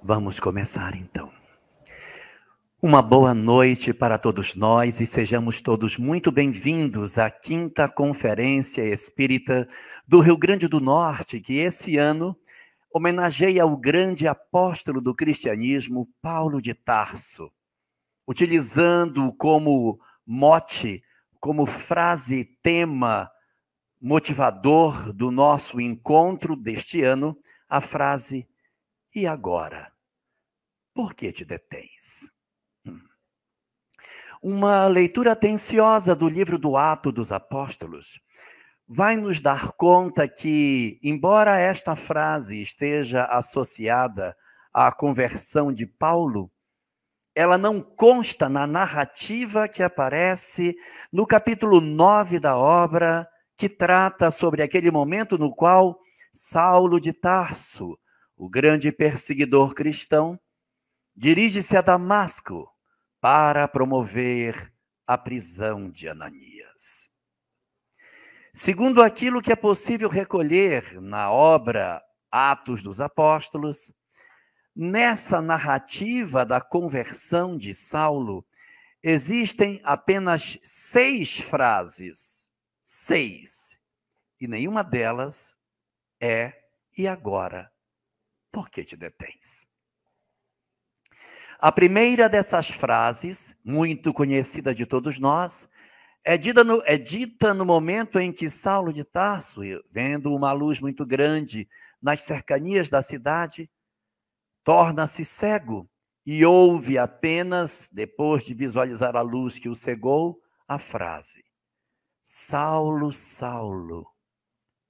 Vamos começar então. Uma boa noite para todos nós e sejamos todos muito bem-vindos à 5ª Conferência Espírita do Rio Grande do Norte, que esse ano homenageia o grande apóstolo do cristianismo, Paulo de Tarso, utilizando como mote, como frase, tema motivador do nosso encontro deste ano, a frase: "E agora? Por que te detens?" Uma leitura atenciosa do livro do Atos dos Apóstolos vai nos dar conta que, embora esta frase esteja associada à conversão de Paulo, ela não consta na narrativa que aparece no capítulo 9 da obra, que trata sobre aquele momento no qual Saulo de Tarso, o grande perseguidor cristão, dirige-se a Damasco para promover a prisão de Ananias. Segundo aquilo que é possível recolher na obra Atos dos Apóstolos, nessa narrativa da conversão de Saulo, existem apenas 6 frases, 6, e nenhuma delas é: "E agora, por que te detens?" A primeira dessas frases, muito conhecida de todos nós, é dita no momento em que Saulo de Tarso, vendo uma luz muito grande nas cercanias da cidade, torna-se cego e ouve apenas, depois de visualizar a luz que o cegou, a frase: "Saulo, Saulo,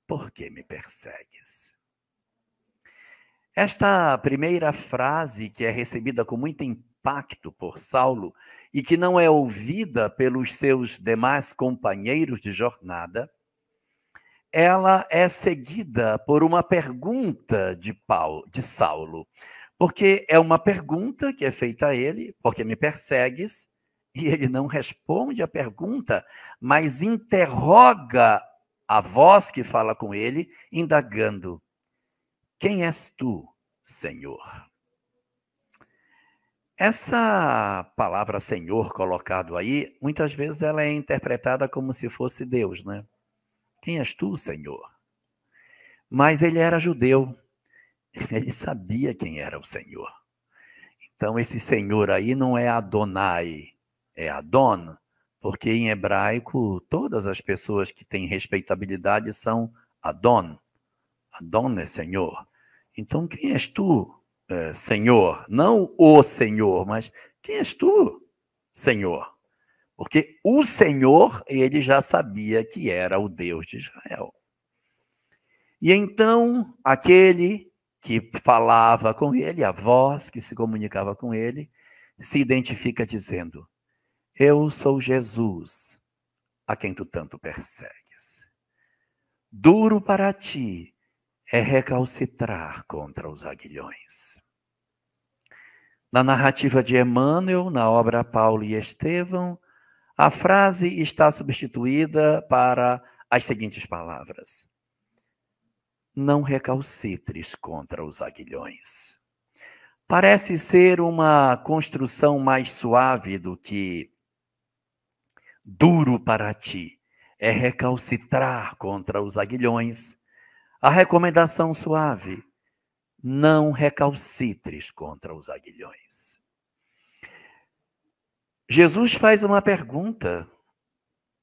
por que me persegues?" Esta primeira frase, que é recebida com muito impacto por Saulo e que não é ouvida pelos seus demais companheiros de jornada, ela é seguida por uma pergunta de Saulo, porque é uma pergunta que é feita a ele: "Por que me persegues?" E ele não responde a pergunta, mas interroga a voz que fala com ele, indagando: "Quem és tu, Senhor?" Essa palavra Senhor colocado aí, muitas vezes ela é interpretada como se fosse Deus, né? "Quem és tu, Senhor?" Mas ele era judeu, ele sabia quem era o Senhor. Então esse Senhor aí não é Adonai, é Adon, porque em hebraico todas as pessoas que têm respeitabilidade são Adon. Adon é Senhor. Então quem és tu, Senhor? Não o Senhor, mas quem és tu, Senhor? Porque o Senhor, ele já sabia que era o Deus de Israel. E então, aquele que falava com ele, a voz que se comunicava com ele, se identifica dizendo: "Eu sou Jesus, a quem tu tanto persegues. Duro para ti é recalcitrar contra os aguilhões." Na narrativa de Emmanuel, na obra Paulo e Estevão, a frase está substituída para as seguintes palavras: "Não recalcitres contra os aguilhões." Parece ser uma construção mais suave do que "duro para ti é recalcitrar contra os aguilhões." A recomendação suave: "Não recalcitres contra os aguilhões." Jesus faz uma pergunta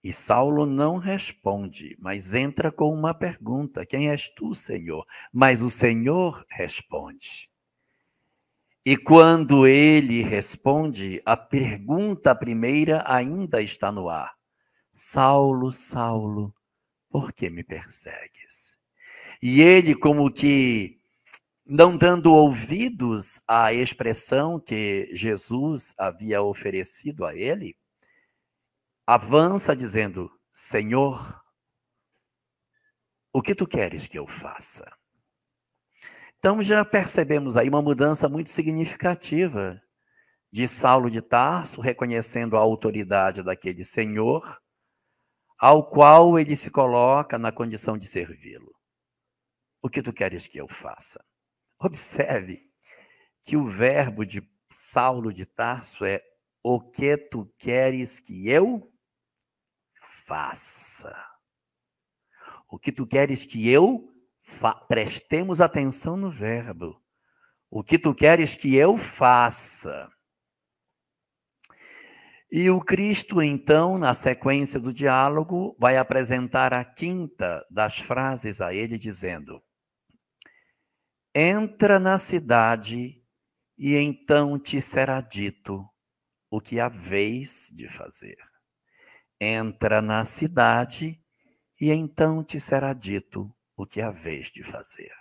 e Saulo não responde, mas entra com uma pergunta: "Quem és tu, Senhor?" Mas o Senhor responde. E quando ele responde, a pergunta primeira ainda está no ar: "Saulo, Saulo, por que me persegues?" E ele, como que não dando ouvidos à expressão que Jesus havia oferecido a ele, avança dizendo: "Senhor, o que tu queres que eu faça?" Então já percebemos aí uma mudança muito significativa de Saulo de Tarso, reconhecendo a autoridade daquele Senhor, ao qual ele se coloca na condição de servi-lo. "O que tu queres que eu faça?" Observe que o verbo de Saulo de Tarso é: o que tu queres que eu faça? O que tu queres que eu faça? Prestemos atenção no verbo. O que tu queres que eu faça? E o Cristo, então, na sequência do diálogo, vai apresentar a quinta das frases a ele, dizendo: entra na cidade e então te será dito o que haveis de fazer. Entra na cidade e então te será dito o que haveis de fazer.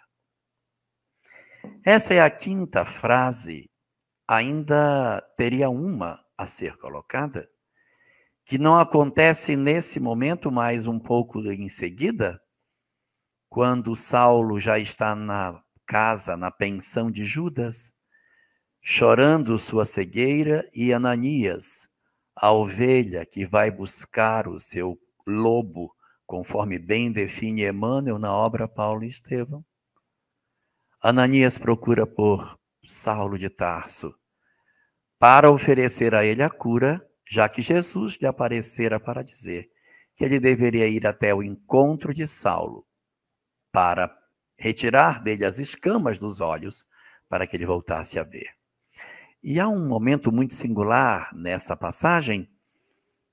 Essa é a quinta frase. Ainda teria uma a ser colocada, que não acontece nesse momento, mas um pouco em seguida, quando Saulo já está na casa, na pensão de Judas, chorando sua cegueira, e Ananias, a ovelha que vai buscar o seu lobo, conforme bem define Emmanuel na obra Paulo e Estevão. Ananias procura por Saulo de Tarso para oferecer a ele a cura, já que Jesus lhe aparecera para dizer que ele deveria ir até o encontro de Saulo para retirar dele as escamas dos olhos, para que ele voltasse a ver. E há um momento muito singular nessa passagem,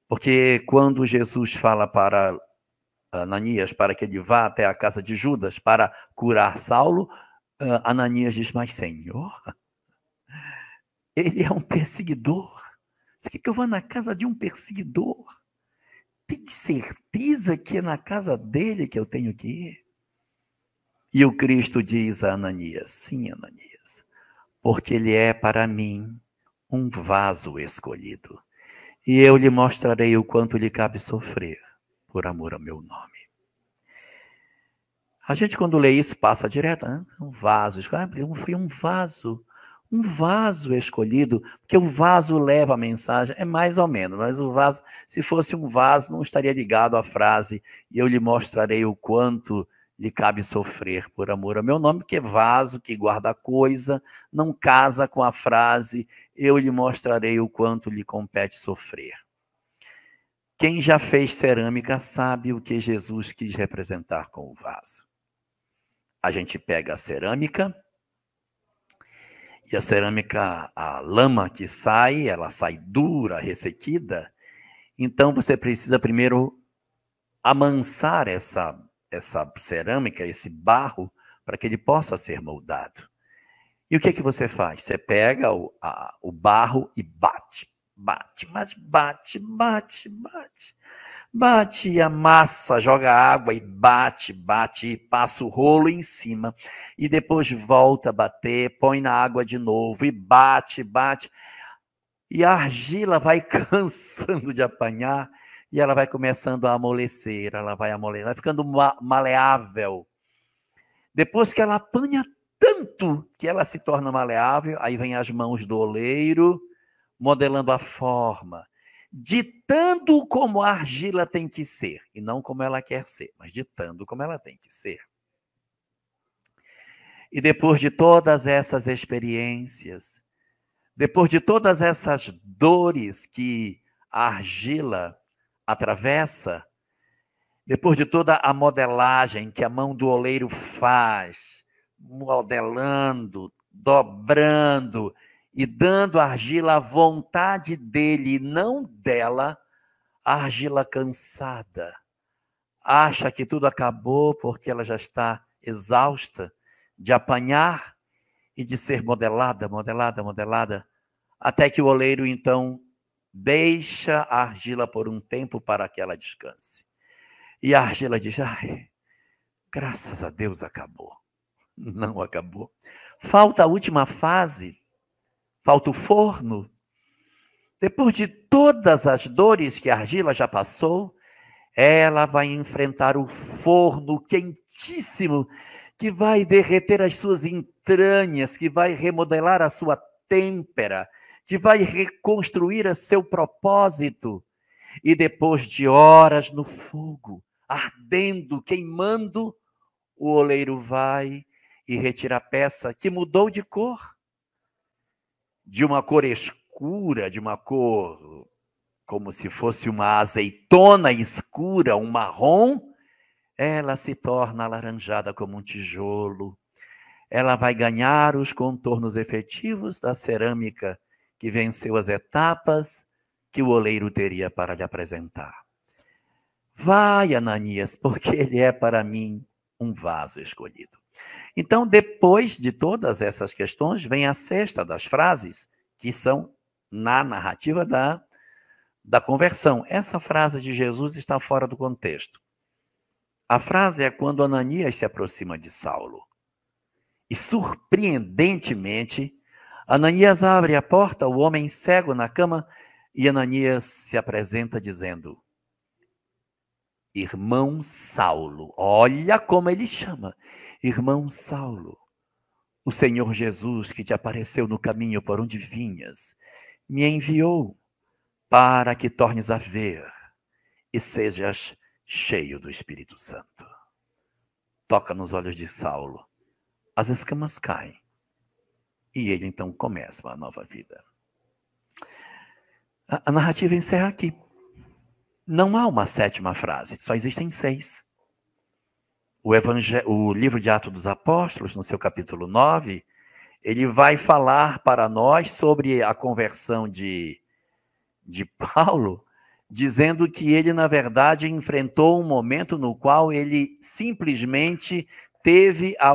porque quando Jesus fala para Ananias para que ele vá até a casa de Judas para curar Saulo, Ananias diz: mas Senhor, ele é um perseguidor. Você quer que eu vá na casa de um perseguidor? Tem certeza que é na casa dele que eu tenho que ir? E o Cristo diz a Ananias: sim, Ananias, porque ele é para mim um vaso escolhido. E eu lhe mostrarei o quanto lhe cabe sofrer por amor ao meu nome. A gente, quando lê isso, passa direto, né? Um vaso, foi um vaso escolhido, porque o vaso leva a mensagem, é mais ou menos, mas o vaso, se fosse um vaso, não estaria ligado à frase, e eu lhe mostrarei o quanto lhe cabe sofrer por amor ao meu nome, porque vaso que guarda coisa não casa com a frase, eu lhe mostrarei o quanto lhe compete sofrer. Quem já fez cerâmica sabe o que Jesus quis representar com o vaso. A gente pega a cerâmica, e a cerâmica, a lama que sai, ela sai dura, ressequida. Então, você precisa primeiro amansar essa cerâmica, esse barro, para que ele possa ser moldado. E o que você faz? Você pega o barro e bate, mas bate. Bate e amassa, joga água e bate, e passa o rolo em cima. E depois volta a bater, põe na água de novo e bate. E a argila vai cansando de apanhar e ela vai começando a amolecer, ela vai ficando maleável. Depois que ela apanha tanto que ela se torna maleável, aí vem as mãos do oleiro modelando a forma, ditando como a argila tem que ser, e não como ela quer ser, mas ditando como ela tem que ser. E depois de todas essas experiências, depois de todas essas dores que a argila atravessa, depois de toda a modelagem que a mão do oleiro faz, modelando, dobrando, e dando à argila a vontade dele e não dela, a argila cansada acha que tudo acabou porque ela já está exausta de apanhar e de ser modelada, até que o oleiro então deixa a argila por um tempo para que ela descanse. E a argila diz: ai, graças a Deus acabou. Não acabou. Falta a última fase, falta o forno. Depois de todas as dores que a argila já passou, ela vai enfrentar o forno quentíssimo, que vai derreter as suas entranhas, que vai remodelar a sua têmpera, que vai reconstruir o seu propósito. E depois de horas no fogo, ardendo, queimando, o oleiro vai e retira a peça que mudou de cor. de uma cor escura, de uma cor como se fosse uma azeitona escura, um marrom, ela se torna alaranjada como um tijolo. Ela vai ganhar os contornos efetivos da cerâmica que venceu as etapas que o oleiro teria para lhe apresentar. Vai, Ananias, porque ele é para mim um vaso escolhido. Então, depois de todas essas questões, vem a sexta das frases, que são na narrativa da conversão. Essa frase de Jesus está fora do contexto. A frase é quando Ananias se aproxima de Saulo. E, surpreendentemente, Ananias abre a porta, o homem cego na cama, e Ananias se apresenta dizendo: irmão Saulo. Olha como ele chama. Irmão Saulo, o Senhor Jesus, que te apareceu no caminho por onde vinhas, me enviou para que tornes a ver e sejas cheio do Espírito Santo. Toca nos olhos de Saulo. As escamas caem. E ele então começa uma nova vida. A narrativa encerra aqui. Não há uma sétima frase, só existem 6. O livro de Atos dos Apóstolos, no seu capítulo 9, ele vai falar para nós sobre a conversão de Paulo, dizendo que ele, na verdade, enfrentou um momento no qual ele simplesmente teve a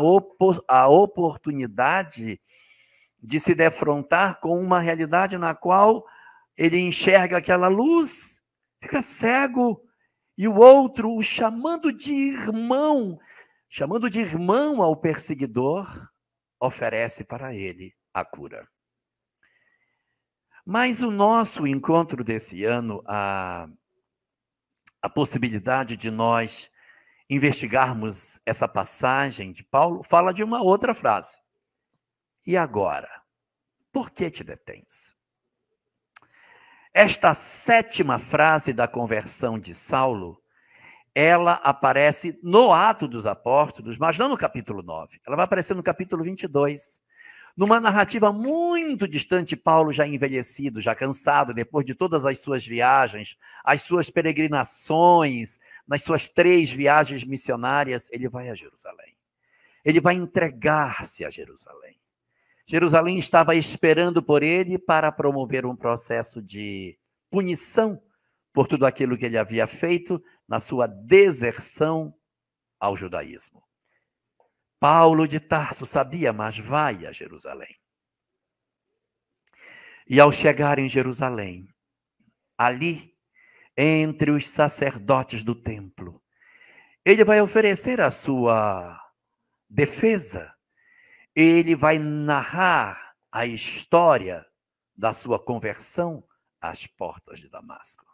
oportunidade de se defrontar com uma realidade na qual ele enxerga aquela luz, fica cego, e o outro o chamando de irmão ao perseguidor, oferece para ele a cura. Mas o nosso encontro desse ano, a possibilidade de nós investigarmos essa passagem de Paulo, fala de uma outra frase. E agora? Por que te detens? Esta sétima frase da conversão de Saulo, ela aparece no Atos dos Apóstolos, mas não no capítulo 9. Ela vai aparecer no capítulo 22. Numa narrativa muito distante, Paulo já envelhecido, já cansado, depois de todas as suas viagens, as suas peregrinações, nas suas 3 viagens missionárias, ele vai a Jerusalém. Ele vai entregar-se a Jerusalém. Jerusalém estava esperando por ele para promover um processo de punição por tudo aquilo que ele havia feito na sua deserção ao judaísmo. Paulo de Tarso sabia, mas vai a Jerusalém. E ao chegar em Jerusalém, ali, entre os sacerdotes do templo, ele vai oferecer a sua defesa. Ele vai narrar a história da sua conversão às portas de Damasco.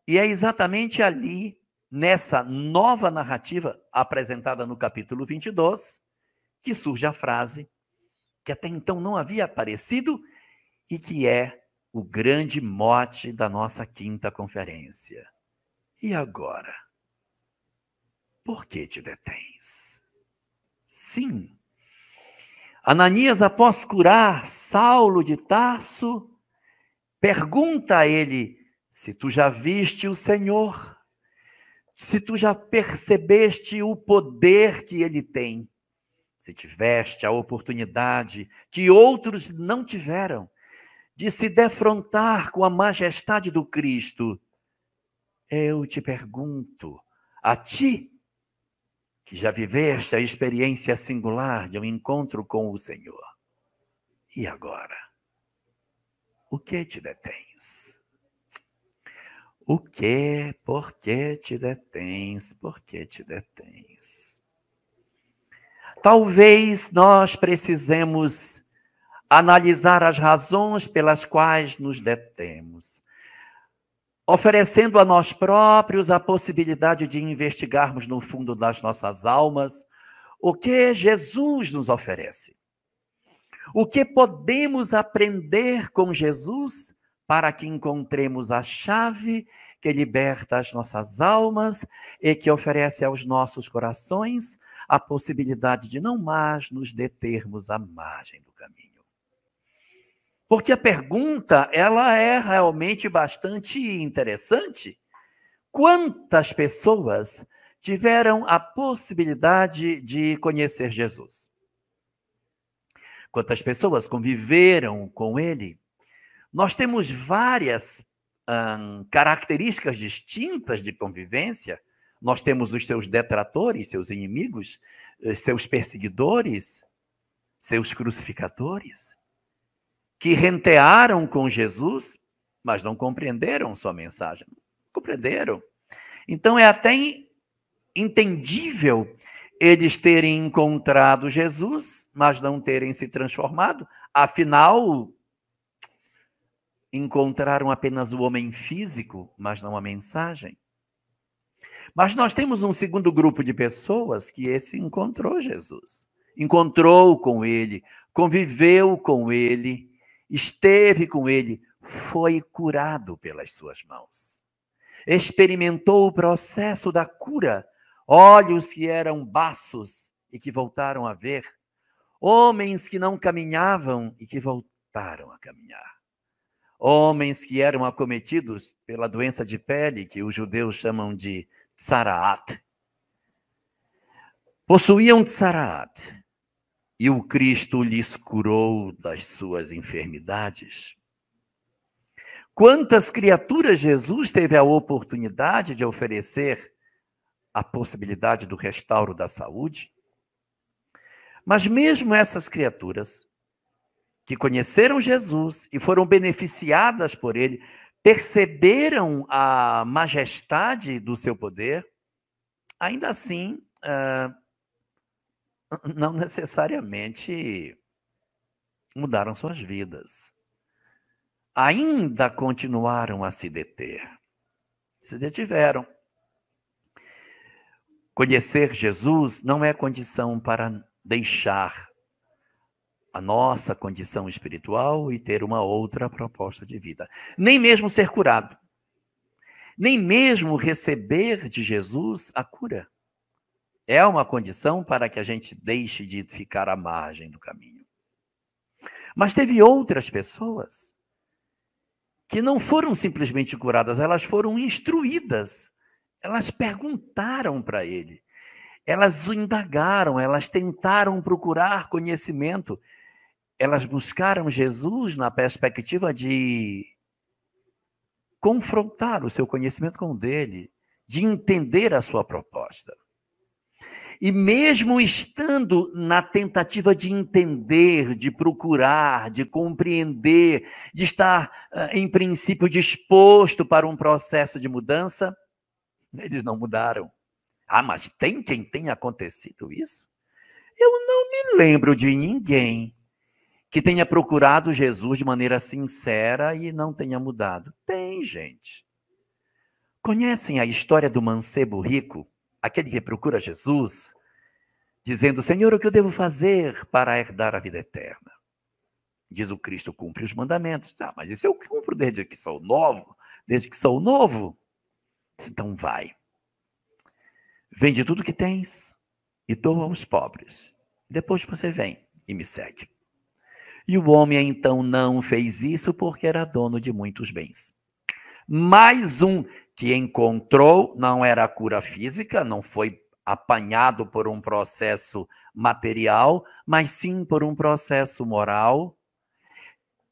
E é exatamente ali, nessa nova narrativa apresentada no capítulo 22, que surge a frase que até então não havia aparecido e que é o grande mote da nossa 5ª conferência. E agora? Por que te detens? Sim. Ananias, após curar Saulo de Tarso, pergunta a ele: se tu já viste o Senhor, se tu já percebeste o poder que ele tem, se tiveste a oportunidade que outros não tiveram de se defrontar com a majestade do Cristo, eu te pergunto, a ti, que já viveste a experiência singular de um encontro com o Senhor, e agora? O que te detens? O que? Por que te detens? Por que te detens? Talvez nós precisemos analisar as razões pelas quais nos detemos, oferecendo a nós próprios a possibilidade de investigarmos no fundo das nossas almas o que Jesus nos oferece. O que podemos aprender com Jesus para que encontremos a chave que liberta as nossas almas e que oferece aos nossos corações a possibilidade de não mais nos determos à margem do caminho. Porque a pergunta, ela é realmente bastante interessante. Quantas pessoas tiveram a possibilidade de conhecer Jesus? Quantas pessoas conviveram com ele? Nós temos várias características distintas de convivência. Nós temos os seus detratores, seus inimigos, seus perseguidores, seus crucificadores, que rentearam com Jesus, mas não compreenderam sua mensagem. Compreenderam. Então é até entendível eles terem encontrado Jesus, mas não terem se transformado. Afinal, encontraram apenas o homem físico, mas não a mensagem. Mas nós temos um segundo grupo de pessoas que esse encontrou Jesus. Encontrou com ele, conviveu com ele, esteve com ele, foi curado pelas suas mãos. Experimentou o processo da cura. Olhos que eram baços e que voltaram a ver. Homens que não caminhavam e que voltaram a caminhar. Homens que eram acometidos pela doença de pele, que os judeus chamam de tsaraat. Possuíam tsaraat. E o Cristo lhes curou das suas enfermidades. Quantas criaturas Jesus teve a oportunidade de oferecer a possibilidade do restauro da saúde? Mas mesmo essas criaturas que conheceram Jesus e foram beneficiadas por ele, perceberam a majestade do seu poder, ainda assim, não necessariamente mudaram suas vidas. Ainda continuaram a se deter. Se detiveram. Conhecer Jesus não é condição para deixar a nossa condição espiritual e ter uma outra proposta de vida. Nem mesmo ser curado. Nem mesmo receber de Jesus a cura. É uma condição para que a gente deixe de ficar à margem do caminho. Mas teve outras pessoas que não foram simplesmente curadas, elas foram instruídas. Elas perguntaram para ele. Elas o indagaram, elas tentaram procurar conhecimento. Elas buscaram Jesus na perspectiva de confrontar o seu conhecimento com o dele, de entender a sua proposta. E mesmo estando na tentativa de entender, de procurar, de compreender, de estar, em princípio, disposto para um processo de mudança, eles não mudaram. Ah, mas tem quem tenha acontecido isso? Eu não me lembro de ninguém que tenha procurado Jesus de maneira sincera e não tenha mudado. Tem, gente. Conhecem a história do mancebo rico? Aquele que procura Jesus, dizendo, Senhor, o que eu devo fazer para herdar a vida eterna? Diz o Cristo, cumpre os mandamentos. Ah, mas isso eu cumpro desde que sou novo. Desde que sou novo. Então vai. Vende tudo que tens e doa aos pobres. Depois você vem e me segue. E o homem então não fez isso porque era dono de muitos bens. Mais um que encontrou, não era a cura física, não foi apanhado por um processo material, mas sim por um processo moral.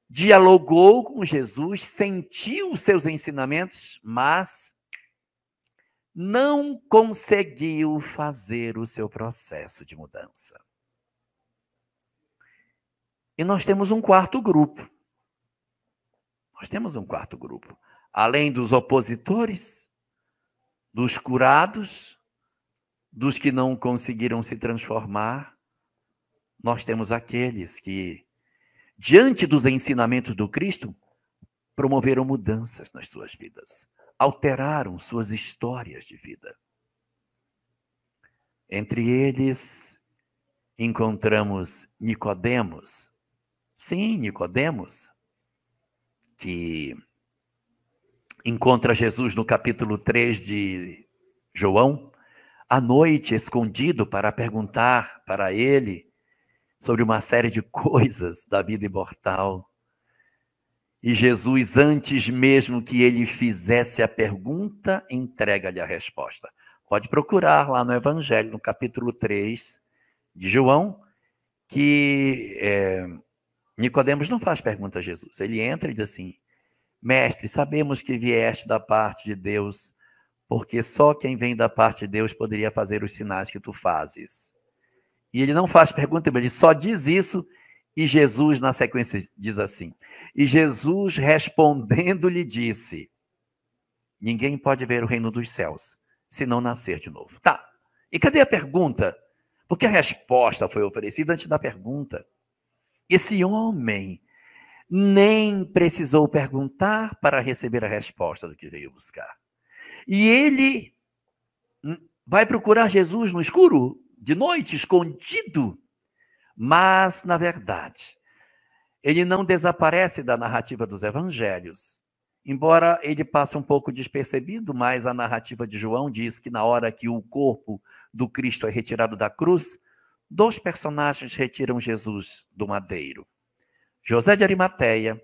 Dialogou com Jesus, sentiu os seus ensinamentos, mas não conseguiu fazer o seu processo de mudança. E nós temos um quarto grupo. Nós temos um quarto grupo. Além dos opositores, dos curados, dos que não conseguiram se transformar, nós temos aqueles que, diante dos ensinamentos do Cristo, promoveram mudanças nas suas vidas, alteraram suas histórias de vida. Entre eles, encontramos Nicodemos. Sim, Nicodemos, que encontra Jesus no capítulo 3 de João, à noite, escondido, para perguntar para ele sobre uma série de coisas da vida imortal. E Jesus, antes mesmo que ele fizesse a pergunta, entrega-lhe a resposta. Pode procurar lá no Evangelho, no capítulo 3 de João, que Nicodemos não faz pergunta a Jesus. Ele entra e diz assim: Mestre, sabemos que vieste da parte de Deus, porque só quem vem da parte de Deus poderia fazer os sinais que tu fazes. E ele não faz pergunta, ele só diz isso, e Jesus, na sequência, diz assim: E Jesus respondendo lhe disse: Ninguém pode ver o reino dos céus, se não nascer de novo. Tá, e cadê a pergunta? Porque a resposta foi oferecida antes da pergunta. Esse homem nem precisou perguntar para receber a resposta do que veio buscar. E ele vai procurar Jesus no escuro, de noite, escondido. Mas, na verdade, ele não desaparece da narrativa dos evangelhos. Embora ele passe um pouco despercebido, mas a narrativa de João diz que na hora que o corpo do Cristo é retirado da cruz, 2 personagens retiram Jesus do madeiro: José de Arimateia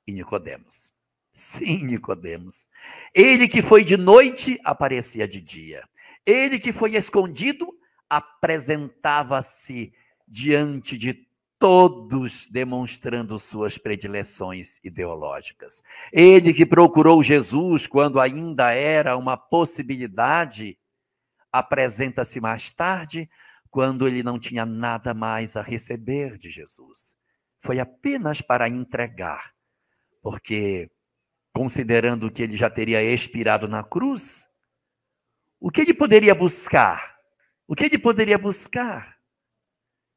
e Nicodemos. Sim, Nicodemos. Ele que foi de noite, aparecia de dia. Ele que foi escondido, apresentava-se diante de todos, demonstrando suas predileções ideológicas. Ele que procurou Jesus quando ainda era uma possibilidade, apresenta-se mais tarde, quando ele não tinha nada mais a receber de Jesus. Foi apenas para entregar, porque, considerando que ele já teria expirado na cruz, o que ele poderia buscar? O que ele poderia buscar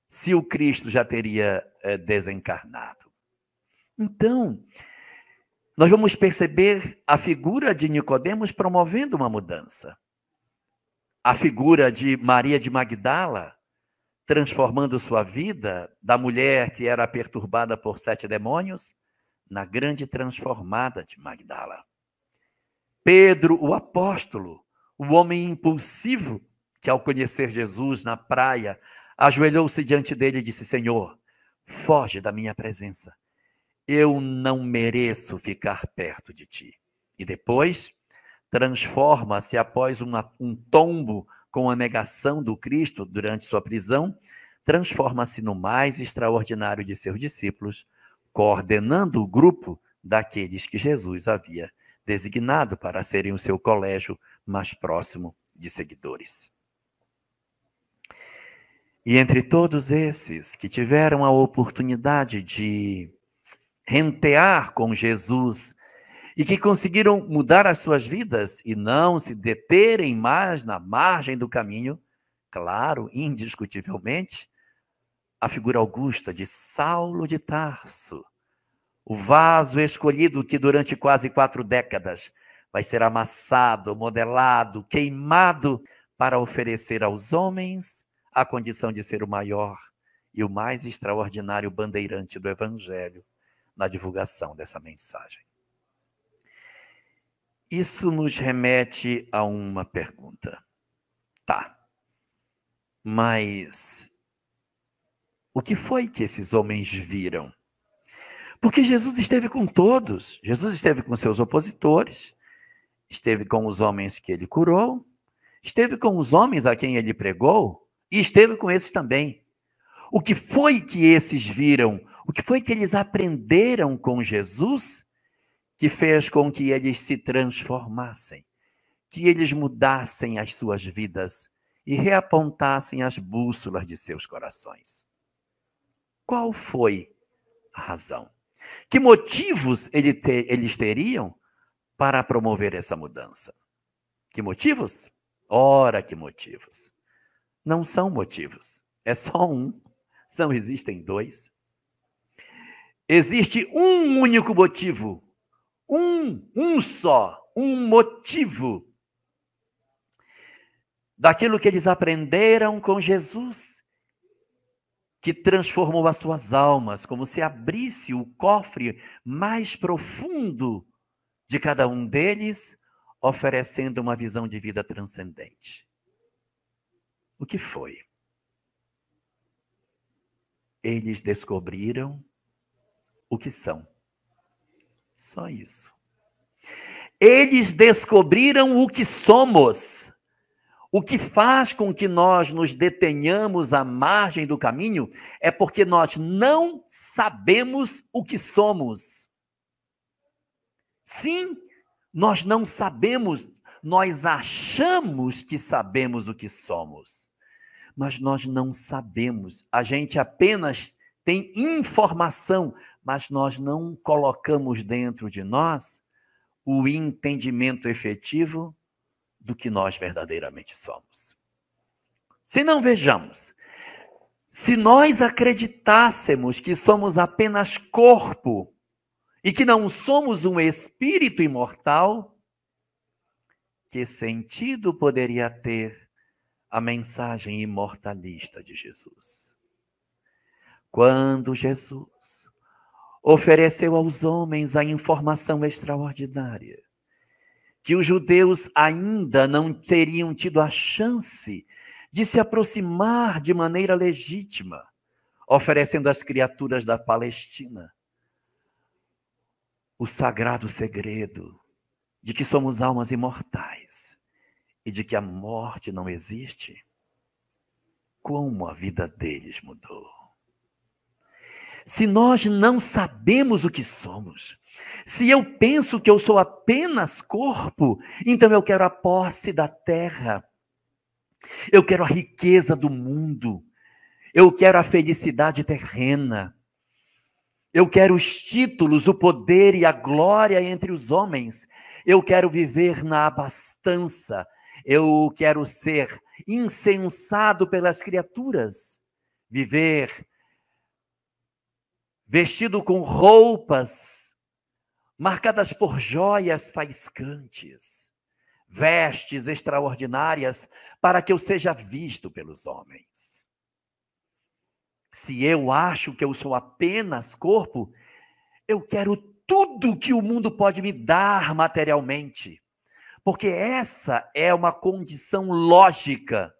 se o Cristo já teria desencarnado? Então, nós vamos perceber a figura de Nicodemos promovendo uma mudança. A figura de Maria de Magdala transformando sua vida, da mulher que era perturbada por 7 demônios, na grande transformada de Magdala. Pedro, o apóstolo, o homem impulsivo, que ao conhecer Jesus na praia, ajoelhou-se diante dele e disse: Senhor, foge da minha presença. Eu não mereço ficar perto de ti. E depois, transforma-se após um tombo com a negação do Cristo durante sua prisão, transforma-se no mais extraordinário de seus discípulos, coordenando o grupo daqueles que Jesus havia designado para serem o seu colégio mais próximo de seguidores. E entre todos esses que tiveram a oportunidade de rentear com Jesus e que conseguiram mudar as suas vidas e não se deterem mais na margem do caminho, claro, indiscutivelmente, a figura augusta de Saulo de Tarso, o vaso escolhido que durante quase 4 décadas vai ser amassado, modelado, queimado para oferecer aos homens a condição de ser o maior e o mais extraordinário bandeirante do Evangelho na divulgação dessa mensagem. Isso nos remete a uma pergunta. Tá, mas o que foi que esses homens viram? Porque Jesus esteve com todos. Jesus esteve com seus opositores, esteve com os homens que ele curou, esteve com os homens a quem ele pregou e esteve com esses também. O que foi que esses viram? O que foi que eles aprenderam com Jesus que fez com que eles se transformassem, que eles mudassem as suas vidas e reapontassem as bússolas de seus corações? Qual foi a razão? Que motivos eles teriam para promover essa mudança? Que motivos? Ora, que motivos! Não são motivos, é só um, não existem 2. Existe um único motivo, um só, um motivo daquilo que eles aprenderam com Jesus, que transformou as suas almas, como se abrisse o cofre mais profundo de cada um deles, oferecendo uma visão de vida transcendente. O que foi? Eles descobriram o que são. Só isso. Eles descobriram o que somos. O que faz com que nós nos detenhamos à margem do caminho é porque nós não sabemos o que somos. Sim, nós não sabemos, nós achamos que sabemos o que somos, mas nós não sabemos. A gente apenas tem informação, mas nós não colocamos dentro de nós o entendimento efetivo do que nós verdadeiramente somos. Se não, vejamos, se nós acreditássemos que somos apenas corpo e que não somos um espírito imortal, que sentido poderia ter a mensagem imortalista de Jesus? Quando Jesus ofereceu aos homens a informação extraordinária, que os judeus ainda não teriam tido a chance de se aproximar de maneira legítima, oferecendo às criaturas da Palestina o sagrado segredo de que somos almas imortais e de que a morte não existe. Como a vida deles mudou. Se nós não sabemos o que somos, se eu penso que eu sou apenas corpo, então eu quero a posse da terra, eu quero a riqueza do mundo, eu quero a felicidade terrena, eu quero os títulos, o poder e a glória entre os homens, eu quero viver na abastança, eu quero ser incensado pelas criaturas, viver vestido com roupas marcadas por joias faiscantes, vestes extraordinárias para que eu seja visto pelos homens. Se eu acho que eu sou apenas corpo, eu quero tudo que o mundo pode me dar materialmente, porque essa é uma condição lógica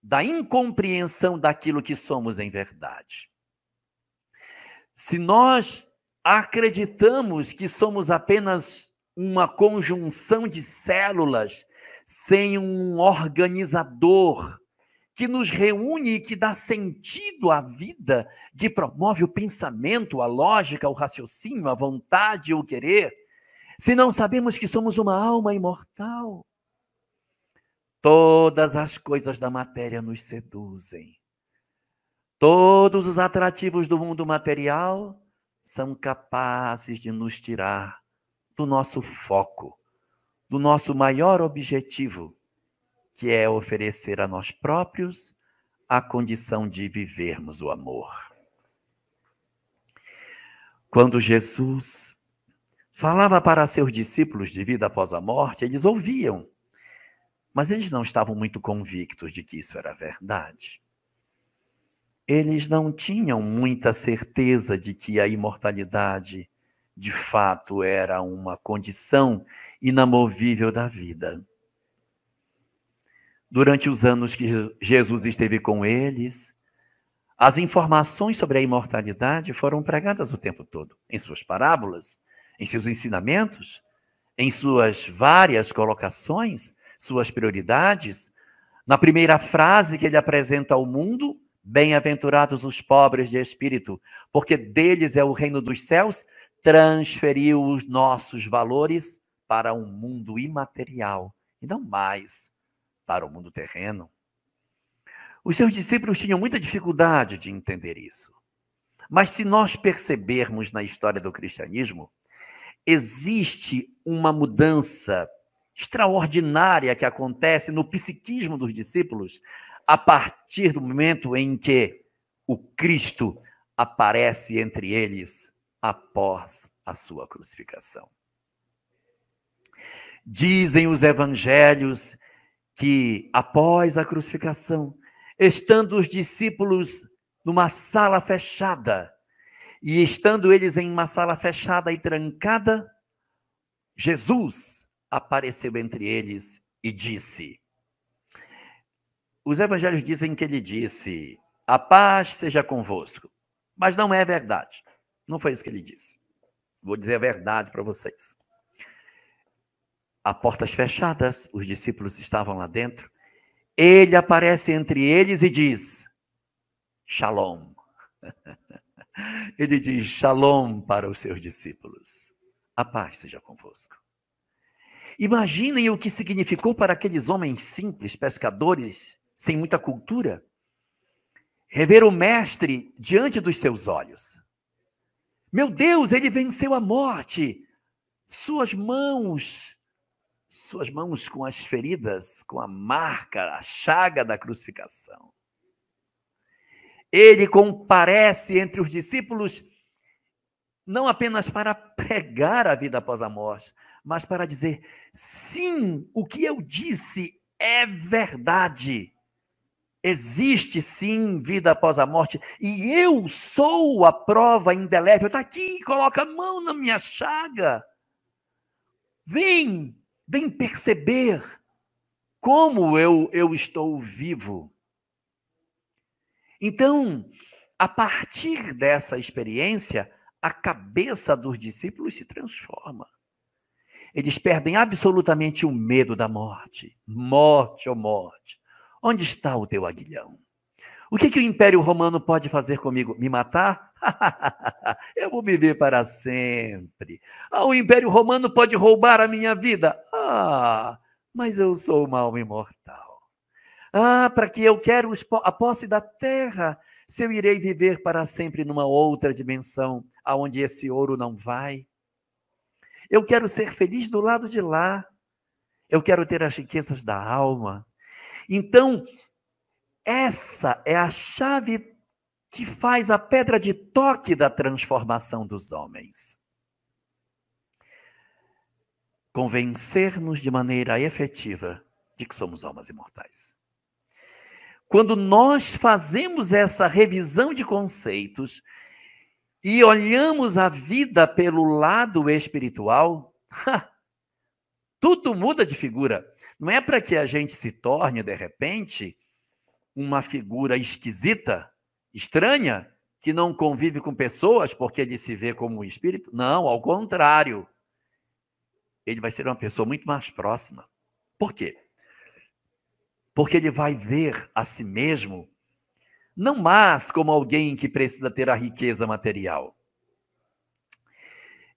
da incompreensão daquilo que somos em verdade. Se nós acreditamos que somos apenas uma conjunção de células sem um organizador que nos reúne e que dá sentido à vida, que promove o pensamento, a lógica, o raciocínio, a vontade, o querer, se não sabemos que somos uma alma imortal, todas as coisas da matéria nos seduzem. Todos os atrativos do mundo material são capazes de nos tirar do nosso foco, do nosso maior objetivo, que é oferecer a nós próprios a condição de vivermos o amor. Quando Jesus falava para seus discípulos de vida após a morte, eles ouviam, mas eles não estavam muito convictos de que isso era verdade. Eles não tinham muita certeza de que a imortalidade, de fato, era uma condição inamovível da vida. Durante os anos que Jesus esteve com eles, as informações sobre a imortalidade foram pregadas o tempo todo, em suas parábolas, em seus ensinamentos, em suas várias colocações, suas prioridades. Na primeira frase que ele apresenta ao mundo, bem-aventurados os pobres de espírito, porque deles é o reino dos céus, transferiu os nossos valores para um mundo imaterial e não mais para o mundo terreno. Os seus discípulos tinham muita dificuldade de entender isso. Mas se nós percebermos na história do cristianismo, existe uma mudança extraordinária que acontece no psiquismo dos discípulos a partir do momento em que o Cristo aparece entre eles após a sua crucificação. Dizem os evangelhos que após a crucificação, estando os discípulos numa sala fechada, e estando eles em uma sala fechada e trancada, Jesus apareceu entre eles e disse. Os evangelhos dizem que ele disse, a paz seja convosco. Mas não é verdade. Não foi isso que ele disse. Vou dizer a verdade para vocês. A portas fechadas, os discípulos estavam lá dentro. Ele aparece entre eles e diz: Shalom. Ele diz shalom para os seus discípulos. A paz seja convosco. Imaginem o que significou para aqueles homens simples, pescadores, sem muita cultura, rever o mestre diante dos seus olhos. Meu Deus, ele venceu a morte. Suas mãos com as feridas, com a marca, a chaga da crucificação. Ele comparece entre os discípulos não apenas para pregar a vida após a morte, mas para dizer, sim, o que eu disse é verdade. Existe sim vida após a morte e eu sou a prova indelével. Está aqui, coloca a mão na minha chaga. Vem perceber como eu estou vivo. Então, a partir dessa experiência, a cabeça dos discípulos se transforma. Eles perdem absolutamente o medo da morte. Morte, oh morte. Onde está o teu aguilhão? O que o Império Romano pode fazer comigo? Me matar? Eu vou viver para sempre. O Império Romano pode roubar a minha vida? Mas eu sou uma alma imortal. Para que eu quero a posse da terra, se eu irei viver para sempre numa outra dimensão, aonde esse ouro não vai. Eu quero ser feliz do lado de lá. Eu quero ter as riquezas da alma. Então, essa é a chave que faz a pedra de toque da transformação dos homens. Convencer-nos de maneira efetiva de que somos almas imortais. Quando nós fazemos essa revisão de conceitos e olhamos a vida pelo lado espiritual, tudo muda de figura. Não é para que a gente se torne, de repente, uma figura esquisita, estranha, que não convive com pessoas porque ele se vê como um espírito. Não, ao contrário. Ele vai ser uma pessoa muito mais próxima. Por quê? Porque ele vai ver a si mesmo, não mais como alguém que precisa ter a riqueza material.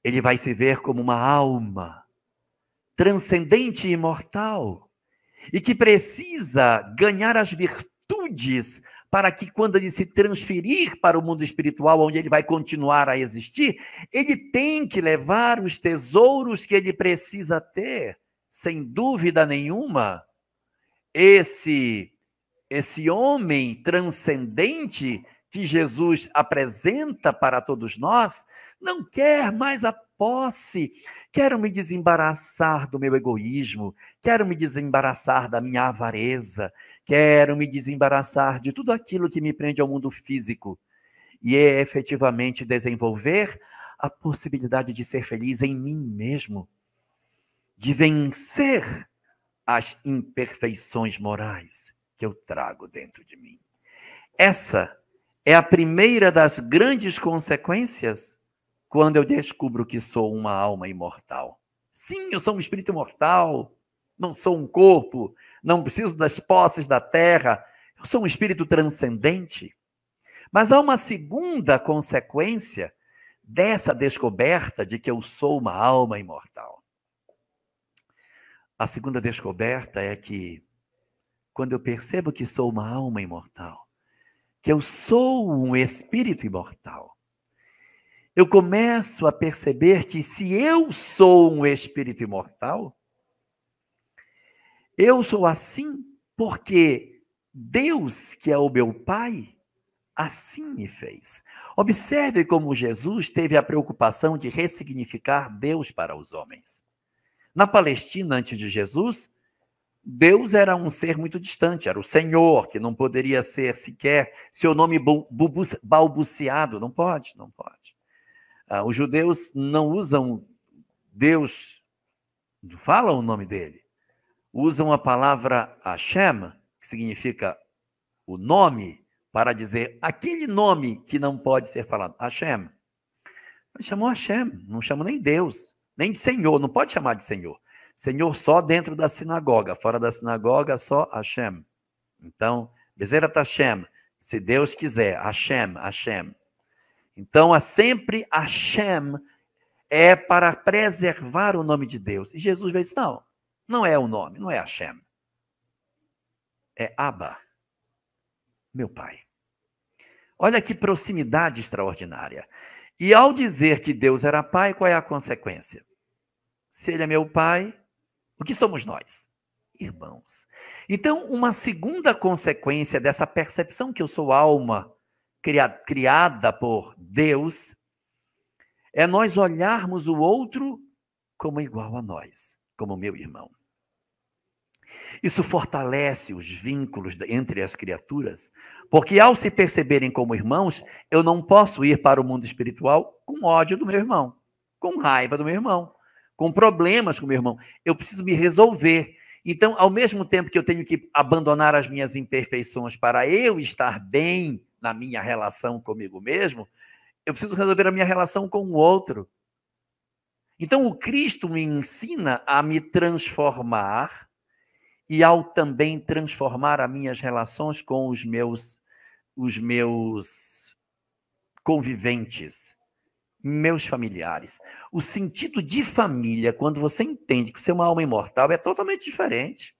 Ele vai se ver como uma alma transcendente e imortal, e que precisa ganhar as virtudes para que, quando ele se transferir para o mundo espiritual, onde ele vai continuar a existir, ele tem que levar os tesouros que ele precisa ter, sem dúvida nenhuma. Esse homem transcendente que Jesus apresenta para todos nós, não quer mais a posse. Quero me desembaraçar do meu egoísmo, quero me desembaraçar da minha avareza, quero me desembaraçar de tudo aquilo que me prende ao mundo físico e efetivamente desenvolver a possibilidade de ser feliz em mim mesmo, de vencer as imperfeições morais que eu trago dentro de mim. Essa é a primeira das grandes consequências quando eu descubro que sou uma alma imortal. Sim, eu sou um espírito imortal, não sou um corpo, não preciso das posses da terra, eu sou um espírito transcendente. Mas há uma segunda consequência dessa descoberta de que eu sou uma alma imortal. A segunda descoberta é que, quando eu percebo que sou uma alma imortal, que eu sou um espírito imortal, eu começo a perceber que, se eu sou um espírito imortal, eu sou assim porque Deus, que é o meu Pai, assim me fez. Observe como Jesus teve a preocupação de ressignificar Deus para os homens. Na Palestina, antes de Jesus, Deus era um ser muito distante, era o Senhor, que não poderia ser sequer seu nome balbuciado. Não pode. Os judeus não usam Deus, não falam o nome dele. Usam a palavra Hashem, que significa o nome, para dizer aquele nome que não pode ser falado. Hashem. Ele chamou Hashem, não chama nem Deus, nem de Senhor, não pode chamar de Senhor. Senhor só dentro da sinagoga, fora da sinagoga só Hashem. Então, Bezerat Hashem, se Deus quiser, Hashem, Hashem. Então, sempre Hashem é para preservar o nome de Deus. E Jesus veio e disse, não, não é o nome, não é Hashem. É Abba, meu pai. Olha que proximidade extraordinária. E ao dizer que Deus era pai, qual é a consequência? Se ele é meu pai, o que somos nós? Irmãos. Então, uma segunda consequência dessa percepção que eu sou alma criada por Deus, é nós olharmos o outro como igual a nós, como meu irmão. Isso fortalece os vínculos entre as criaturas, porque ao se perceberem como irmãos, eu não posso ir para o mundo espiritual com ódio do meu irmão, com raiva do meu irmão, com problemas com o meu irmão. Eu preciso me resolver. Então, ao mesmo tempo que eu tenho que abandonar as minhas imperfeições para eu estar bem na minha relação comigo mesmo, eu preciso resolver a minha relação com o outro. Então, o Cristo me ensina a me transformar e ao também transformar as minhas relações com os meus conviventes, meus familiares. O sentido de família, quando você entende que você é uma alma imortal, é totalmente diferente.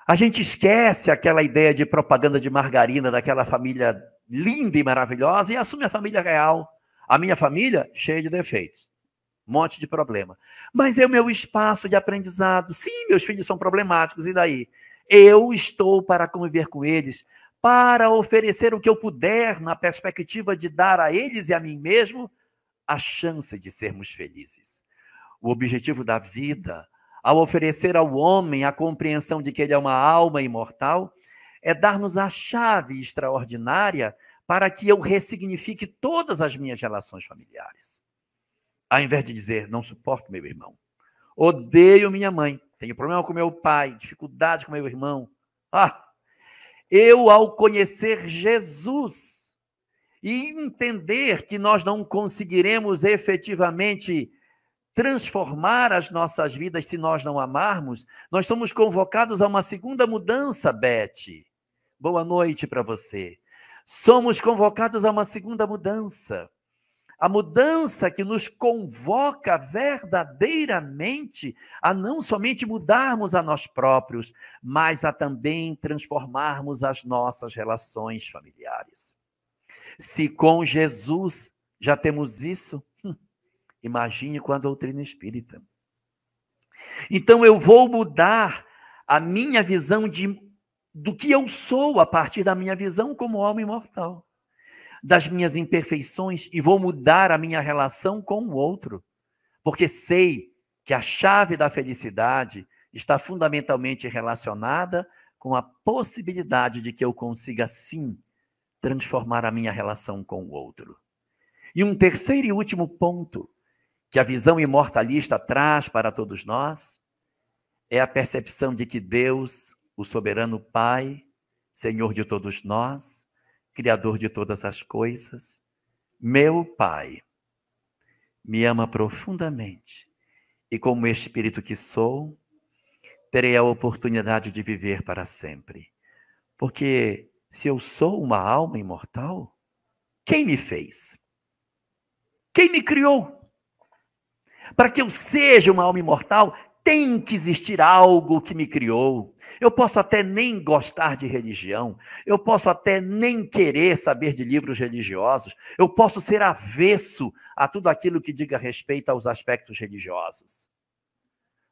A gente esquece aquela ideia de propaganda de margarina, daquela família linda e maravilhosa, e assume a família real. A minha família, cheia de defeitos. Um monte de problema. Mas é o meu espaço de aprendizado. Sim, meus filhos são problemáticos, e daí? Eu estou para conviver com eles, para oferecer o que eu puder, na perspectiva de dar a eles e a mim mesmo a chance de sermos felizes. O objetivo da vida, ao oferecer ao homem a compreensão de que ele é uma alma imortal, é dar-nos a chave extraordinária para que eu ressignifique todas as minhas relações familiares. Ao invés de dizer, não suporto meu irmão, odeio minha mãe, tenho problema com meu pai, dificuldade com meu irmão. Eu, ao conhecer Jesus e entender que nós não conseguiremos efetivamente transformar as nossas vidas se nós não amarmos, nós somos convocados a uma segunda mudança, Beth. Boa noite para você. Somos convocados a uma segunda mudança. A mudança que nos convoca verdadeiramente a não somente mudarmos a nós próprios, mas a também transformarmos as nossas relações familiares. Se com Jesus já temos isso, imagine com a doutrina espírita. Então eu vou mudar a minha visão do que eu sou a partir da minha visão como alma imortal, das minhas imperfeições, e vou mudar a minha relação com o outro, porque sei que a chave da felicidade está fundamentalmente relacionada com a possibilidade de que eu consiga, sim, transformar a minha relação com o outro. E um terceiro e último ponto que a visão imortalista traz para todos nós é a percepção de que Deus, o soberano Pai, Senhor de todos nós, Criador de todas as coisas, meu Pai, me ama profundamente e como espírito que sou, terei a oportunidade de viver para sempre. Porque se eu sou uma alma imortal, quem me fez? Quem me criou? Para que eu seja uma alma imortal, tem que existir algo que me criou. Eu posso até nem gostar de religião, eu posso até nem querer saber de livros religiosos, eu posso ser avesso a tudo aquilo que diga respeito aos aspectos religiosos.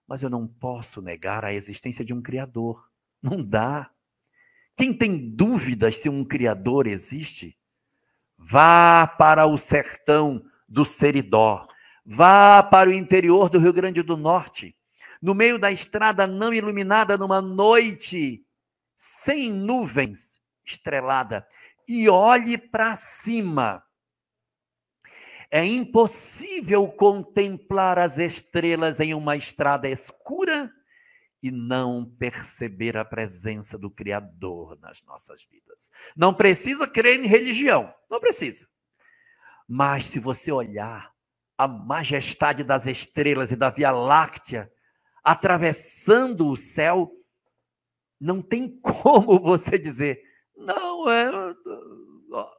Mas eu não posso negar a existência de um Criador. Não dá. Quem tem dúvidas se um Criador existe, vá para o sertão do Seridó, vá para o interior do Rio Grande do Norte, no meio da estrada não iluminada, numa noite sem nuvens, estrelada, e olhe para cima. É impossível contemplar as estrelas em uma estrada escura e não perceber a presença do Criador nas nossas vidas. Não precisa crer em religião, não precisa. Mas se você olhar a majestade das estrelas e da Via Láctea atravessando o céu, não tem como você dizer, não, é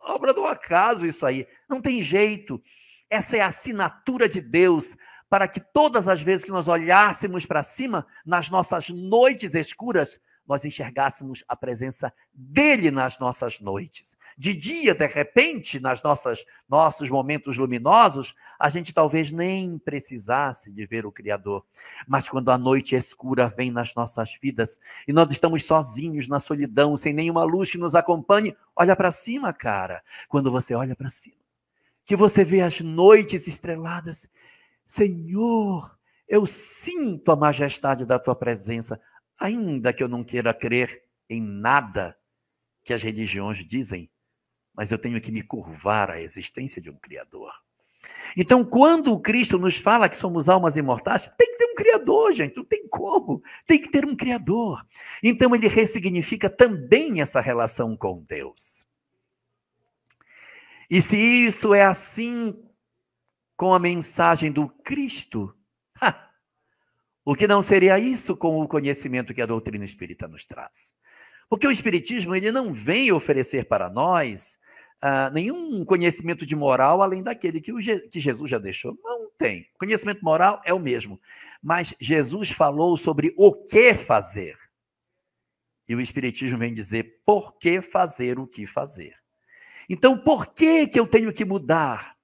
obra do acaso isso aí. Não tem jeito. Essa é a assinatura de Deus para que todas as vezes que nós olhássemos para cima, nas nossas noites escuras, nós enxergássemos a presença dele nas nossas noites. De dia, de repente, nossos momentos luminosos, a gente talvez nem precisasse de ver o Criador. Mas quando a noite escura vem nas nossas vidas e nós estamos sozinhos na solidão, sem nenhuma luz que nos acompanhe, olha para cima, cara. Quando você olha para cima, que você vê as noites estreladas, Senhor, eu sinto a majestade da tua presença, ainda que eu não queira crer em nada que as religiões dizem, mas eu tenho que me curvar à existência de um Criador. Então, quando o Cristo nos fala que somos almas imortais, tem que ter um Criador, gente, não tem como, tem que ter um Criador. Então, ele ressignifica também essa relação com Deus. E se isso é assim com a mensagem do Cristo, o que não seria isso com o conhecimento que a doutrina espírita nos traz? Porque o Espiritismo ele não vem oferecer para nós nenhum conhecimento de moral além daquele que Jesus já deixou. Não tem. Conhecimento moral é o mesmo. Mas Jesus falou sobre o que fazer. E o Espiritismo vem dizer por que fazer o que fazer. Então, por que eu tenho que mudar?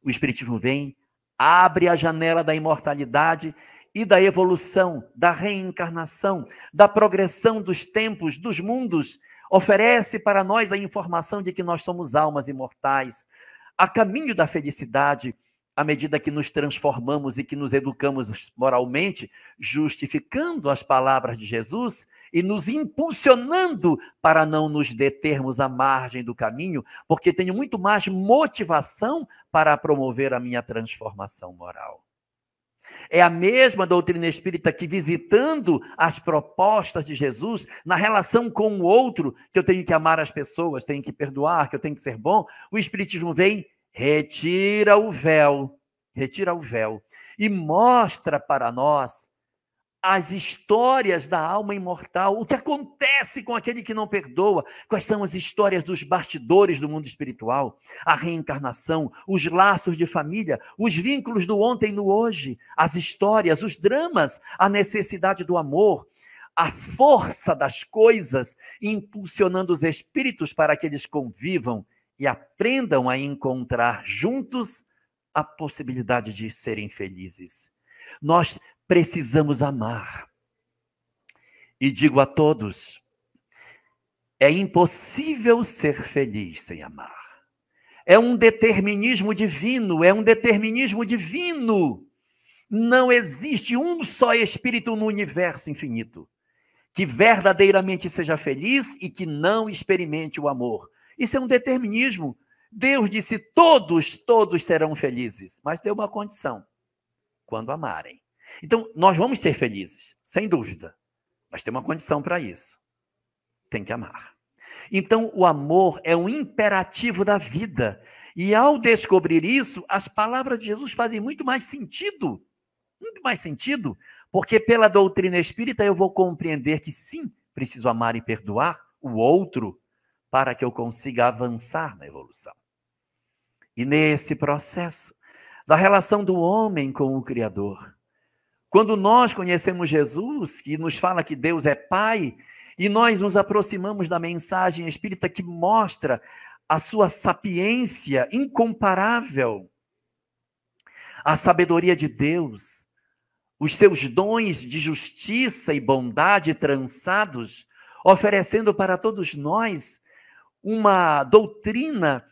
O Espiritismo vem, abre a janela da imortalidade e da evolução, da reencarnação, da progressão dos tempos, dos mundos, oferece para nós a informação de que nós somos almas imortais, a caminho da felicidade, à medida que nos transformamos e que nos educamos moralmente, justificando as palavras de Jesus e nos impulsionando para não nos determos à margem do caminho, porque tenho muito mais motivação para promover a minha transformação moral. É a mesma doutrina espírita que, visitando as propostas de Jesus, na relação com o outro, que eu tenho que amar as pessoas, tenho que perdoar, que eu tenho que ser bom, o Espiritismo vem, retira o véu e mostra para nós as histórias da alma imortal, o que acontece com aquele que não perdoa, quais são as histórias dos bastidores do mundo espiritual, a reencarnação, os laços de família, os vínculos do ontem e no hoje, as histórias, os dramas, a necessidade do amor, a força das coisas, impulsionando os espíritos para que eles convivam e aprendam a encontrar juntos a possibilidade de serem felizes. Nós precisamos amar. E digo a todos, é impossível ser feliz sem amar. É um determinismo divino, Não existe um só espírito no universo infinito que verdadeiramente seja feliz e que não experimente o amor. Isso é um determinismo. Deus disse, todos serão felizes, mas deu uma condição, quando amarem. Então, nós vamos ser felizes, sem dúvida, mas tem uma condição para isso. Tem que amar. Então, o amor é um imperativo da vida. E ao descobrir isso, as palavras de Jesus fazem muito mais sentido, porque pela doutrina espírita eu vou compreender que sim, preciso amar e perdoar o outro para que eu consiga avançar na evolução. E nesse processo da relação do homem com o Criador, quando nós conhecemos Jesus, que nos fala que Deus é Pai, e nós nos aproximamos da mensagem espírita que mostra a sua sapiência incomparável, a sabedoria de Deus, os seus dons de justiça e bondade trançados, oferecendo para todos nós uma doutrina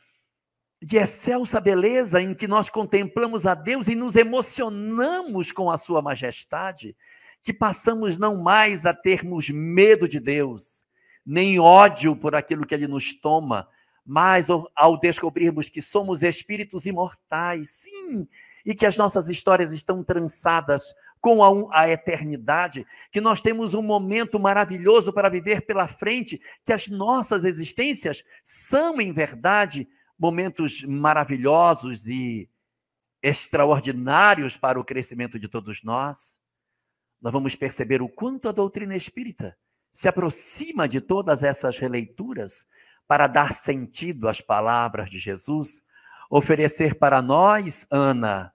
de excelsa beleza em que nós contemplamos a Deus e nos emocionamos com a sua majestade, que passamos não mais a termos medo de Deus, nem ódio por aquilo que Ele nos toma, mas ao descobrirmos que somos espíritos imortais, sim, e que as nossas histórias estão trançadas com a eternidade, que nós temos um momento maravilhoso para viver pela frente, que as nossas existências são, em verdade, momentos maravilhosos e extraordinários para o crescimento de todos nós, nós vamos perceber o quanto a doutrina espírita se aproxima de todas essas releituras para dar sentido às palavras de Jesus, oferecer para nós, Ana,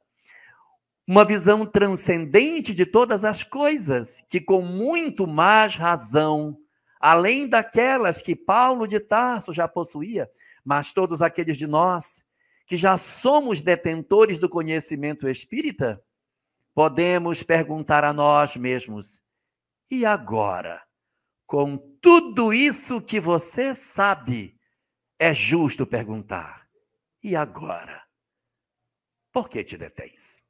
uma visão transcendente de todas as coisas, que com muito mais razão, além daquelas que Paulo de Tarso já possuía, mas todos aqueles de nós que já somos detentores do conhecimento espírita, podemos perguntar a nós mesmos: e agora? Com tudo isso que você sabe, é justo perguntar: e agora? Por que te detens?